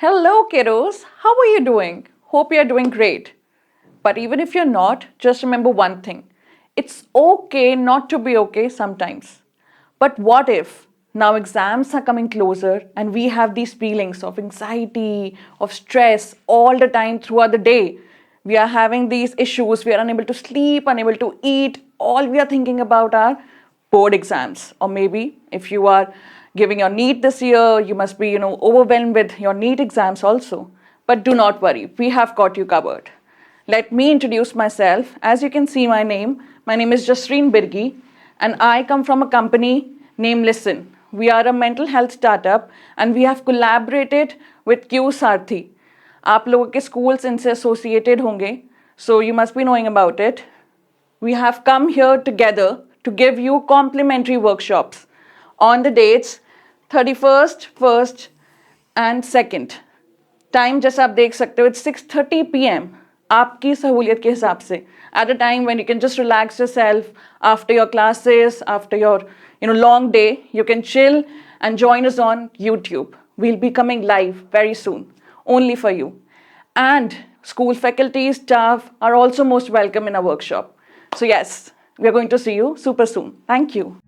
Hello, kiddos. How are you doing? Hope you're doing great. But even if you're not, just remember one thing. It's okay not to be okay sometimes. But what if now exams are coming closer and we have these feelings of anxiety, of stress all the time throughout the day? We are having these issues, we are unable to sleep, unable to eat. All we are thinking about are board exams. Or maybe if you are giving your NEET this year, you must be, overwhelmed with your NEET exams also. But do not worry, we have got you covered. Let me introduce myself. As you can see my name is Jasreen Birgi, and I come from a company named Listen. We are a mental health startup and we have collaborated with qSarthi. आप लोगों के schools इनसे associated होंगे, so you must be knowing about it. We have come here together to give you complimentary workshops on the dates 31st, 1st and 2nd. Time जैसा आप देख सकते हो, it's 6:30 p.m. आपकी सहूलियत के हिसाब से, at a time when you can just relax yourself after your classes, after your long day. You can chill and join us on YouTube. We'll be coming live very soon, only for you. And school faculty, staff are also most welcome in our workshop. So yes, we are going to see you super soon. Thank you.